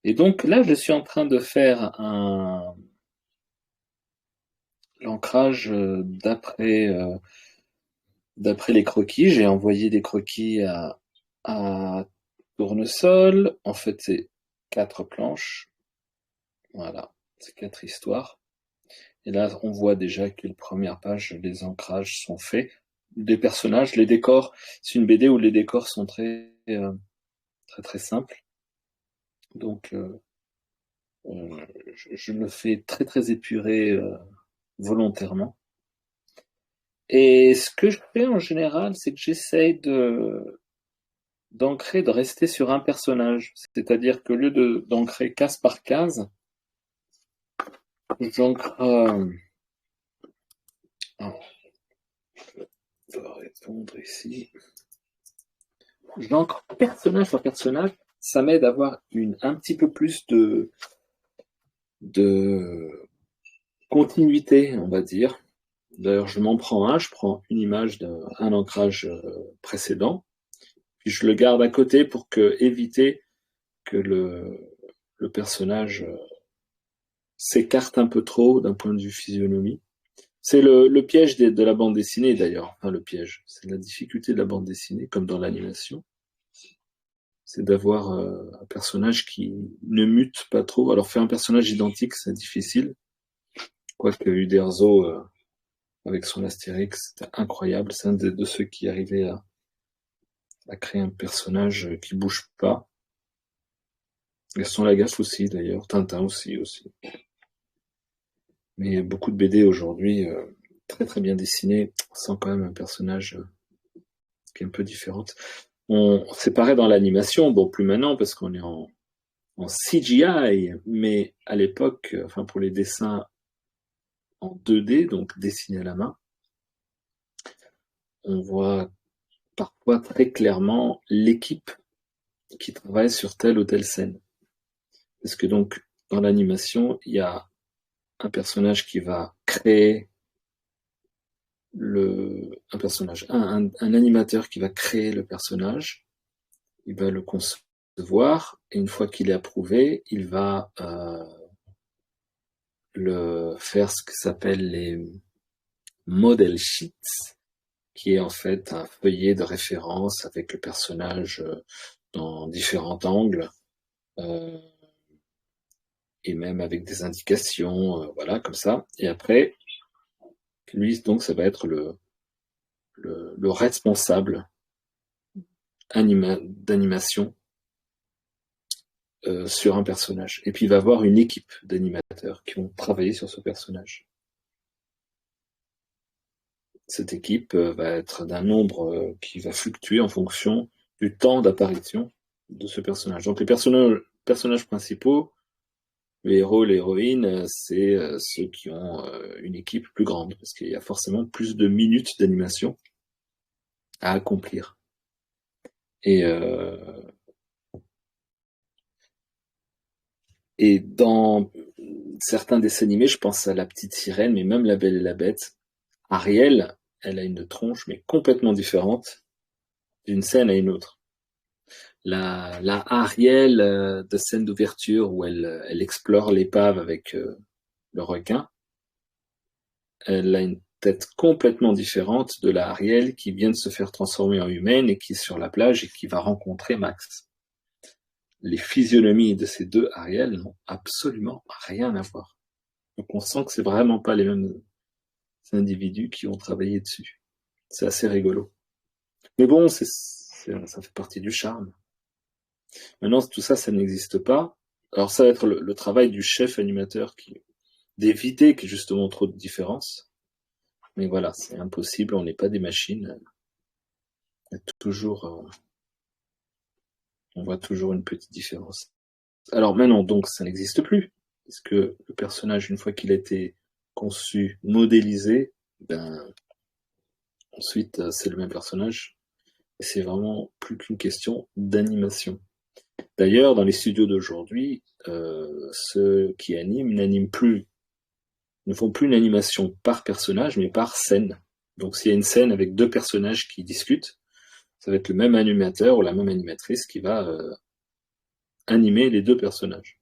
Et donc là, je suis en train de faire l'ancrage d'après les croquis. J'ai envoyé des croquis à Tournesol. En fait, c'est 4 planches. Voilà, c'est 4 histoires. Et là, on voit déjà que les premières pages, les ancrages sont faits. Des personnages, les décors. C'est une BD où les décors sont très très simples. Donc, je le fais très très épuré volontairement. Et ce que je fais en général, c'est que j'essaye d'ancrer, de rester sur un personnage. C'est-à-dire que au lieu d'ancrer case par case, j'ancre. Ah, je dois répondre ici. J'ancre personnage par personnage. Ça m'aide à avoir un petit peu plus de continuité, on va dire. D'ailleurs, je m'en prends un, je prends une image d'un ancrage précédent, puis je le garde à côté pour éviter que le personnage s'écarte un peu trop d'un point de vue physionomie. C'est le piège de la bande dessinée d'ailleurs, enfin le piège, c'est la difficulté de la bande dessinée, comme dans l'animation, c'est d'avoir un personnage qui ne mute pas trop. Alors faire un personnage identique, c'est difficile, quoique Uderzo, avec son Astérix, c'était incroyable, c'est un de ceux qui arrivaient à créer un personnage qui bouge pas. Gaston Lagaffe aussi d'ailleurs, Tintin aussi. Mais beaucoup de BD aujourd'hui, très très bien dessinés, sans quand même un personnage qui est un peu différent. C'est pareil dans l'animation, bon plus maintenant parce qu'on est en CGI, mais à l'époque, enfin pour les dessins en 2D, donc dessinés à la main, on voit parfois très clairement l'équipe qui travaille sur telle ou telle scène. Parce que donc dans l'animation, il y a un personnage qui va créer un personnage, un animateur qui va créer le personnage, il va le concevoir, et une fois qu'il est approuvé, il va le faire ce que s'appelle les model sheets, qui est en fait un feuillet de référence avec le personnage dans différents angles, euh, et même avec des indications, voilà, comme ça. Et après, lui, donc, ça va être le responsable d'animation sur un personnage. Et puis il va avoir une équipe d'animateurs qui vont travailler sur ce personnage. Cette équipe va être d'un nombre qui va fluctuer en fonction du temps d'apparition de ce personnage. Donc les personnages principaux, les héros, les héroïnes, c'est ceux qui ont une équipe plus grande, parce qu'il y a forcément plus de minutes d'animation à accomplir. Et, euh, et dans certains dessins animés, je pense à La Petite Sirène, mais même La Belle et la Bête, Ariel, elle a une tronche, mais complètement différente d'une scène à une autre. La Ariel de scène d'ouverture où elle explore l'épave avec le requin, elle a une tête complètement différente de la Ariel qui vient de se faire transformer en humaine et qui est sur la plage et qui va rencontrer Max. Les physionomies de ces deux Ariel n'ont absolument rien à voir. Donc on sent que c'est vraiment pas les mêmes individus qui ont travaillé dessus. C'est assez rigolo. Mais bon, ça fait partie du charme. Maintenant, tout ça, ça n'existe pas. Alors ça va être le travail du chef animateur d'éviter qu'il y ait justement trop de différences. Mais voilà, c'est impossible, on n'est pas des machines. Il y a toujours, on voit toujours une petite différence. Alors maintenant, donc, ça n'existe plus. Parce que le personnage, une fois qu'il a été conçu, modélisé, ben, ensuite, c'est le même personnage. Et c'est vraiment plus qu'une question d'animation. D'ailleurs, dans les studios d'aujourd'hui, ceux qui animent ne font plus une animation par personnage, mais par scène. Donc s'il y a une scène avec deux personnages qui discutent, ça va être le même animateur ou la même animatrice qui va animer les deux personnages.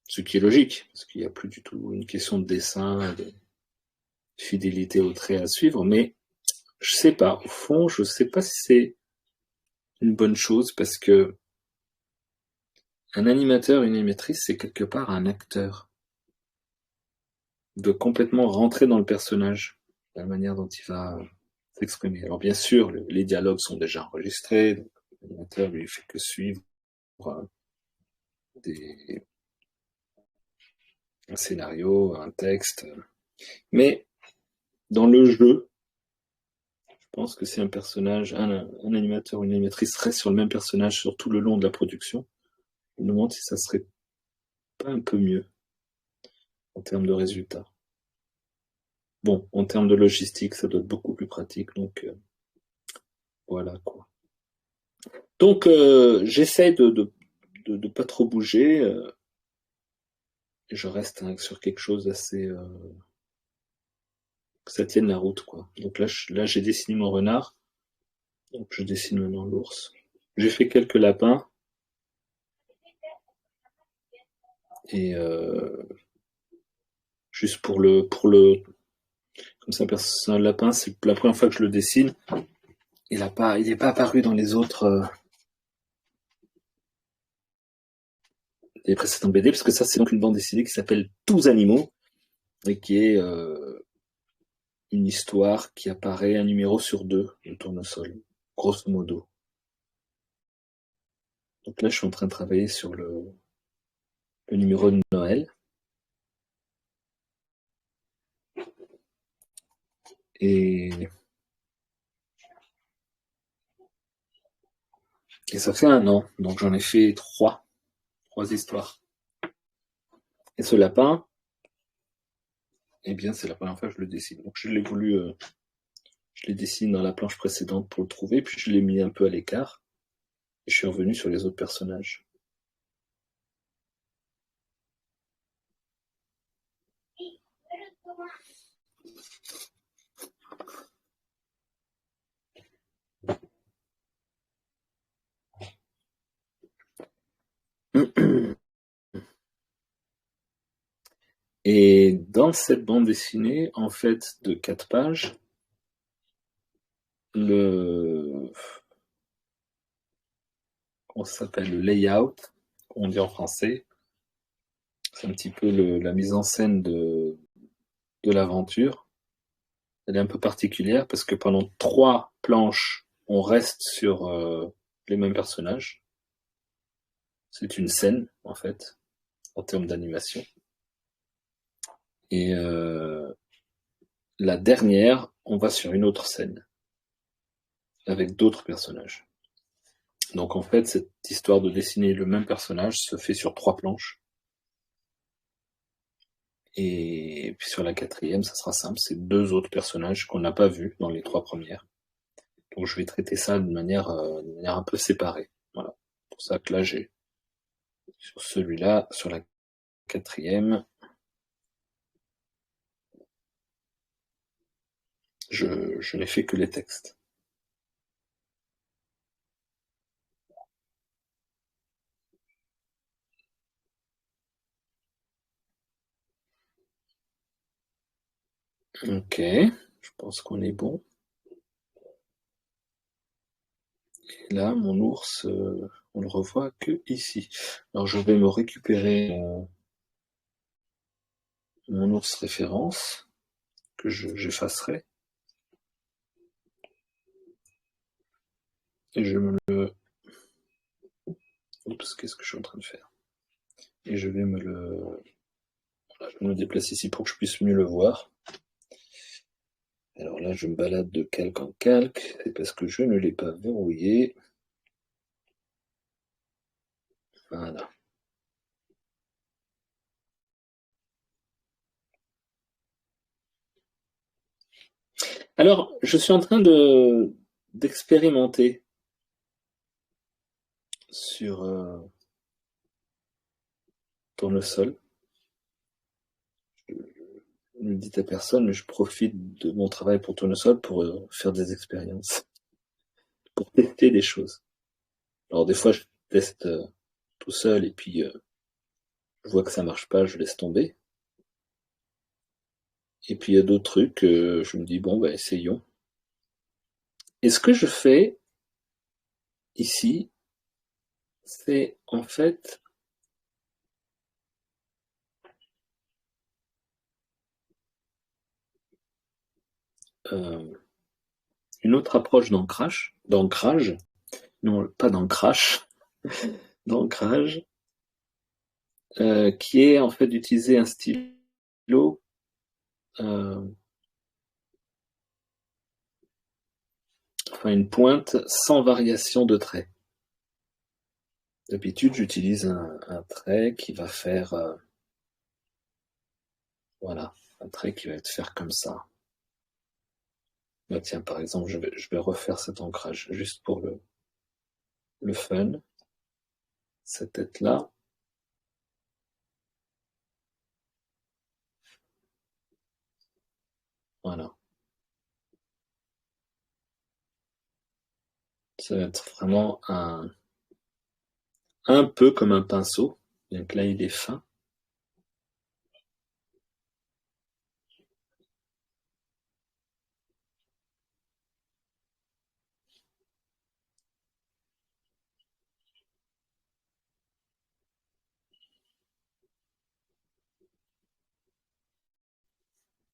Ce qui est logique, parce qu'il n'y a plus du tout une question de dessin, de fidélité au trait à suivre, mais je sais pas, au fond, je sais pas si c'est une bonne chose, parce que un animateur, une animatrice, c'est quelque part un acteur. Il doit complètement rentrer dans le personnage, la manière dont il va s'exprimer. Alors bien sûr, les dialogues sont déjà enregistrés, donc l'animateur lui fait que suivre des, un scénario, un texte. Mais dans le jeu, je pense que si un personnage, un animateur ou une animatrice reste sur le même personnage sur tout le long de la production, je me demande si ça serait pas un peu mieux en termes de résultats. Bon, en termes de logistique, ça doit être beaucoup plus pratique, donc voilà quoi. Donc j'essaie de pas trop bouger, et je reste sur quelque chose d'assez que ça tienne la route quoi. Donc là j'ai dessiné mon renard, donc je dessine maintenant l'ours. J'ai fait quelques lapins et juste pour le comme c'est un lapin, c'est la première fois que je le dessine. Il est pas apparu dans les précédents BD parce que ça c'est donc une bande dessinée qui s'appelle Tous animaux et qui est une histoire qui apparaît un numéro sur deux de Tournesol, grosso modo. Donc là, je suis en train de travailler sur le numéro de Noël. Et, et ça fait un an. Donc j'en ai fait trois histoires. Et ce lapin, eh bien, c'est la première fois que je le dessine. Donc je l'ai dessiné dans la planche précédente pour le trouver, puis je l'ai mis un peu à l'écart. Et je suis revenu sur les autres personnages. Et dans cette bande dessinée, en fait, de 4 pages, le, comment ça s'appelle, le layout, on dit en français, c'est un petit peu la mise en scène de l'aventure. Elle est un peu particulière parce que pendant 3 planches, on reste sur les mêmes personnages. C'est une scène, en fait, en termes d'animation. Et la dernière, on va sur une autre scène, avec d'autres personnages. Donc en fait, cette histoire de dessiner le même personnage se fait sur 3 planches. Et puis sur la quatrième, ça sera simple, c'est 2 autres personnages qu'on n'a pas vus dans les 3 premières. Donc je vais traiter ça de manière un peu séparée. Voilà. C'est pour ça que là, j'ai sur celui-là, sur la quatrième, je n'ai fait que les textes. Ok, je pense qu'on est bon. Et là, mon ours, on le revoit que ici. Alors je vais me récupérer mon ours référence que j'effacerai et je me le. Oups, qu'est-ce que je suis en train de faire? Et je vais me le. Voilà, je vais me déplacer ici pour que je puisse mieux le voir. Alors là, je me balade de calque en calque, c'est parce que je ne l'ai pas verrouillé. Voilà. Alors, je suis en train d'expérimenter sur Tournesol. Je ne le dis à personne, mais je profite de mon travail pour Tournesol pour faire des expériences, pour tester des choses. Alors des fois, je teste tout seul et puis je vois que ça marche pas, je laisse tomber. Et puis il y a d'autres trucs, je me dis bon bah essayons. Et ce que je fais ici, c'est en fait euh, une autre approche d'ancrage, non pas d'ancrage, d'ancrage, qui est en fait d'utiliser un stylo euh, enfin une pointe sans variation de trait. D'habitude, j'utilise un trait qui va faire, voilà, un trait qui va être faire comme ça. Bah, tiens, par exemple, je vais refaire cet ancrage juste pour le fun. Cette tête-là, voilà. Ça va être vraiment un peu comme un pinceau. Donc là, il est fin.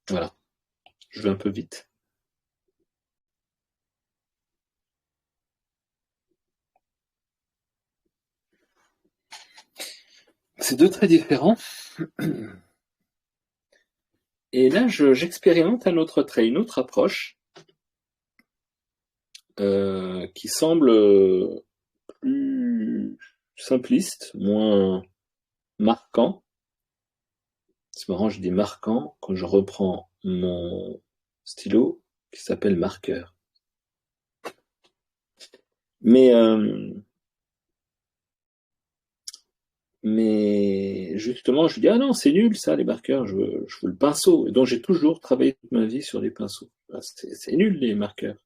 Voilà. Je vais un peu vite. C'est deux traits différents. Et là, j'expérimente un autre trait, une autre approche qui semble plus simpliste, moins marquant. C'est marrant, je dis marquant quand je reprends mon stylo qui s'appelle marqueur. Mais, euh, mais justement, je dis ah non, c'est nul ça, les marqueurs, je veux le pinceau. Et donc j'ai toujours travaillé toute ma vie sur les pinceaux. Ah, c'est nul les marqueurs.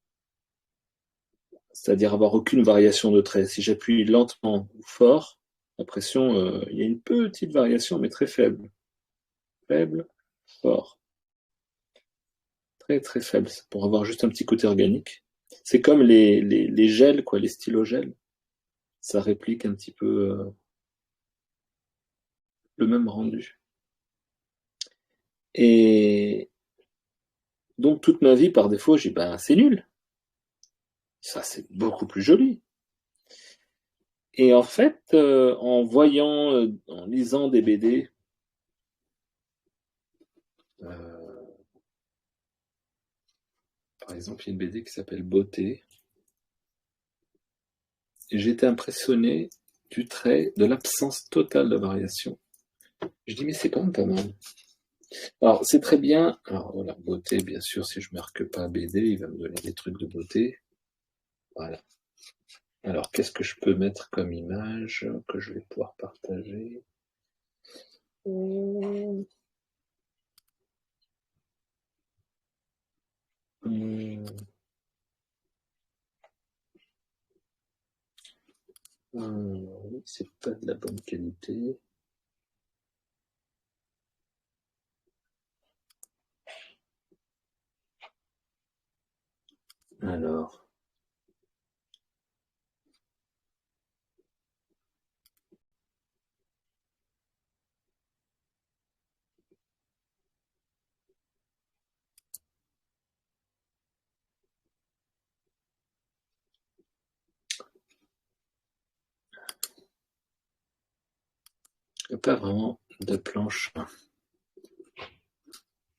C'est-à-dire avoir aucune variation de trait. Si j'appuie lentement ou fort, la pression, il y a une petite variation, mais très faible. Faible, fort. Très très faible, pour avoir juste un petit côté organique. C'est comme les gels, quoi, les stylogels. Ça réplique un petit peu le même rendu. Et donc toute ma vie, par défaut, j'ai dit, ben c'est nul. Ça, c'est beaucoup plus joli. Et en fait, en lisant des BD, euh, par exemple, il y a une BD qui s'appelle Beauté, et j'ai été impressionné du trait, de l'absence totale de variation. Je dis, mais c'est quand même pas mal. Alors, c'est très bien. Alors, voilà, beauté, bien sûr, si je marque pas BD, il va me donner des trucs de beauté. Voilà. Alors, qu'est-ce que je peux mettre comme image que je vais pouvoir partager? Hum, oui, c'est pas de la bonne qualité. Alors, il n'y a pas vraiment de planche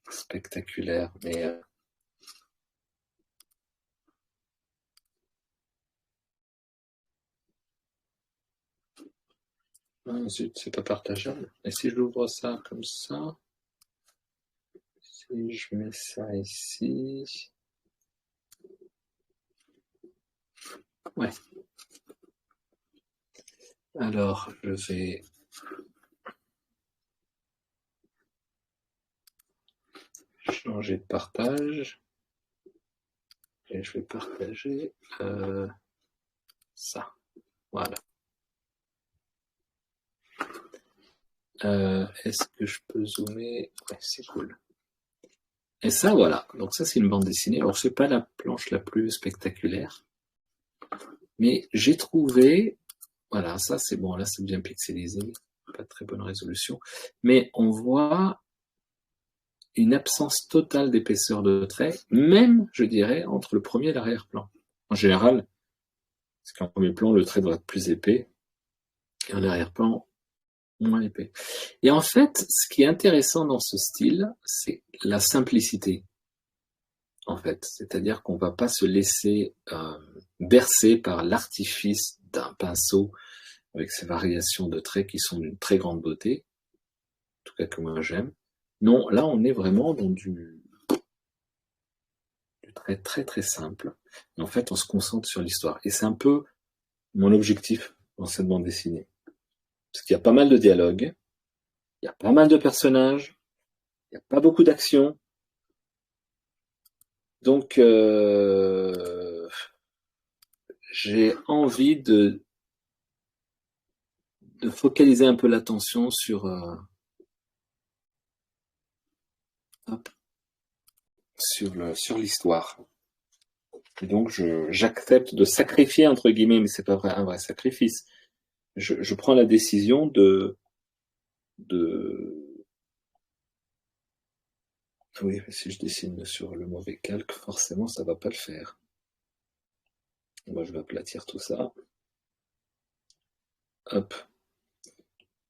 spectaculaire, mais ah, zut, c'est pas partageable. Et si je l'ouvre ça comme ça, si je mets ça ici, ouais. Alors, je vais changer de partage et je vais partager ça. Voilà. Est-ce que je peux zoomer? Ouais, c'est cool. Et ça, voilà. Donc ça, c'est une bande dessinée. Alors, c'est pas la planche la plus spectaculaire, mais j'ai trouvé, voilà, ça c'est bon, là c'est bien pixelisé, pas de très bonne résolution, mais on voit une absence totale d'épaisseur de trait, même, je dirais, entre le premier et l'arrière-plan. En général, parce qu'en premier plan, le trait doit être plus épais, et en arrière-plan, moins épais. Et en fait, ce qui est intéressant dans ce style, c'est la simplicité, en fait. C'est-à-dire qu'on va pas se laisser bercer par l'artifice d'un pinceau avec ces variations de traits qui sont d'une très grande beauté, en tout cas que moi j'aime. Non, là on est vraiment dans du trait très très simple. Et en fait, on se concentre sur l'histoire. Et c'est un peu mon objectif dans cette bande dessinée. Parce qu'il y a pas mal de dialogues, il y a pas mal de personnages, il n'y a pas beaucoup d'action. Donc, j'ai envie de focaliser un peu l'attention sur l'histoire. Et donc, j'accepte de sacrifier, entre guillemets, mais c'est pas vrai, un vrai sacrifice. Je prends la décision de, oui, si je dessine sur le mauvais calque, forcément, ça va pas le faire. Moi, je vais aplatir tout ça. Hop.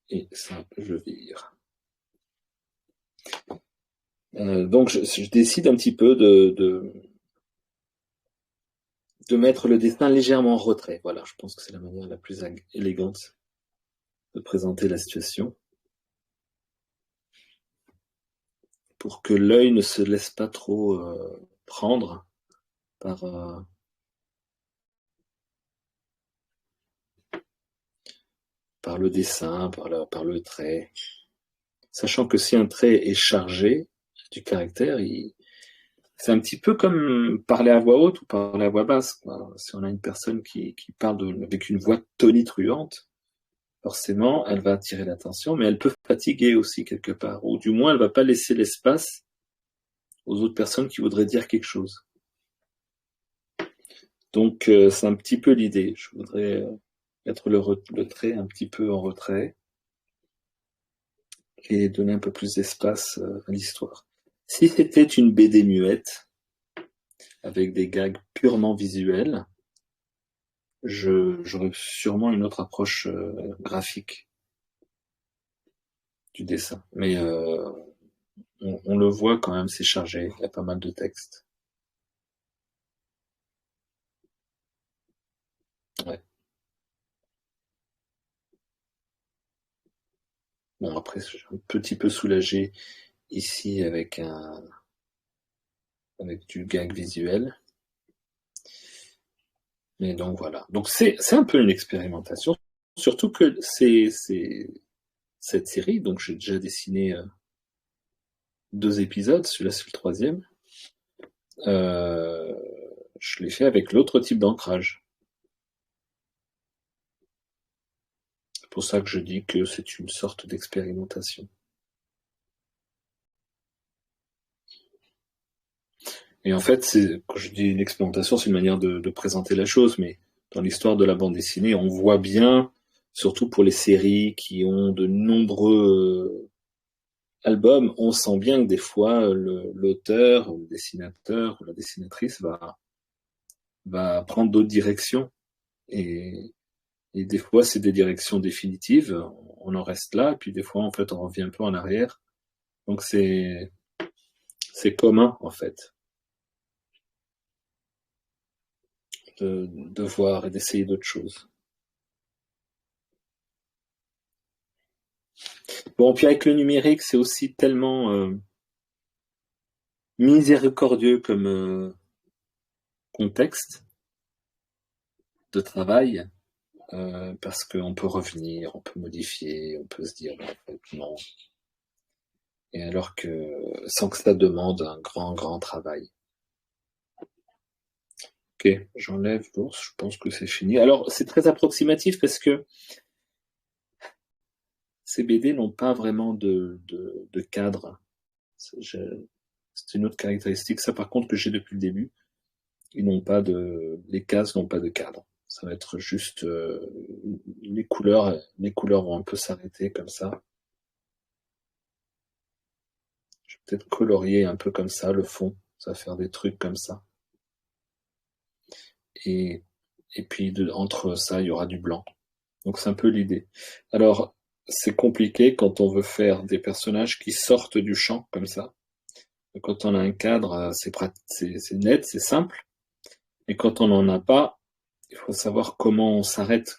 Et ça, je vire. Donc, je décide un petit peu de mettre le dessin légèrement en retrait. Voilà, je pense que c'est la manière la plus élégante de présenter la situation. Pour que l'œil ne se laisse pas trop prendre par, par le dessin, par le trait. Sachant que si un trait est chargé du caractère, c'est un petit peu comme parler à voix haute ou parler à voix basse, quoi. Si on a une personne qui parle avec une voix tonitruante, forcément, elle va attirer l'attention, mais elle peut fatiguer aussi quelque part, ou du moins, elle va pas laisser l'espace aux autres personnes qui voudraient dire quelque chose. Donc, c'est un petit peu l'idée. Je voudrais mettre le trait un petit peu en retrait et donner un peu plus d'espace à l'histoire. Si c'était une BD muette, avec des gags purement visuels, j'aurais sûrement une autre approche graphique du dessin. Mais on le voit quand même, c'est chargé, il y a pas mal de texte. Ouais. Bon, après, je suis un petit peu soulagé ici avec du gag visuel. Mais donc voilà. Donc c'est un peu une expérimentation. Surtout que c'est cette série, donc j'ai déjà dessiné 2 épisodes, celui-là c'est le troisième. Euh, je l'ai fait avec l'autre type d'ancrage. C'est pour ça que je dis que c'est une sorte d'expérimentation. Et en fait, quand je dis une expérimentation, c'est une manière de présenter la chose, mais dans l'histoire de la bande dessinée, on voit bien, surtout pour les séries qui ont de nombreux albums, on sent bien que des fois, l'auteur, ou le dessinateur, ou la dessinatrice va prendre d'autres directions. Et, et des fois, c'est des directions définitives, on en reste là, et puis des fois, en fait, on revient un peu en arrière. Donc c'est commun, en fait, de voir et d'essayer d'autres choses. Bon, puis avec le numérique, c'est aussi tellement miséricordieux comme contexte de travail, parce qu'on peut revenir, on peut modifier, on peut se dire, en fait, non. Et alors que, sans que ça demande un grand, grand travail. Ok, j'enlève l'ours, je pense que c'est fini. Alors, c'est très approximatif parce que ces BD n'ont pas vraiment de cadre. C'est une autre caractéristique, ça par contre que j'ai depuis le début. Les cases n'ont pas de cadre. Ça va être juste les couleurs vont un peu s'arrêter comme ça. Je vais peut-être colorier un peu comme ça le fond. Ça va faire des trucs comme ça. Et, et puis entre ça, il y aura du blanc. Donc c'est un peu l'idée. Alors, c'est compliqué quand on veut faire des personnages qui sortent du champ comme ça. Quand on a un cadre, c'est net, c'est simple. Et quand on n'en a pas, il faut savoir comment on s'arrête.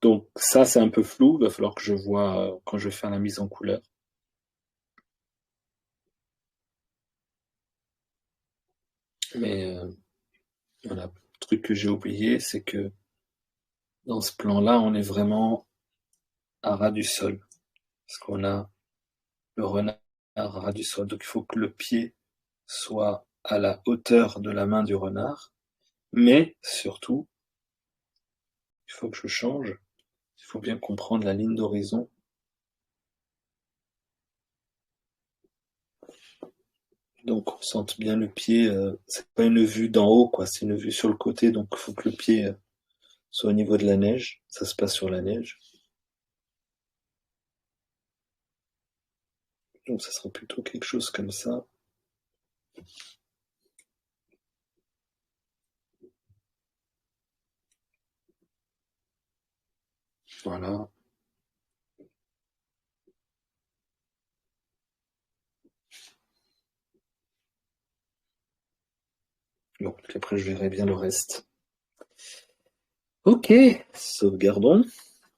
Donc ça, c'est un peu flou. Il va falloir que je vois quand je vais faire la mise en couleur. Mais voilà, le truc que j'ai oublié, c'est que dans ce plan-là, on est vraiment à ras du sol. Parce qu'on a le renard à ras du sol. Donc il faut que le pied soit à la hauteur de la main du renard. Mais surtout, il faut que je change. Il faut bien comprendre la ligne d'horizon. Donc on sente bien le pied. C'est pas une vue d'en haut, quoi. C'est une vue sur le côté. Donc il faut que le pied soit au niveau de la neige. Ça se passe sur la neige. Donc ça sera plutôt quelque chose comme ça. Voilà. Donc après je verrai bien le reste. Ok, sauvegardons.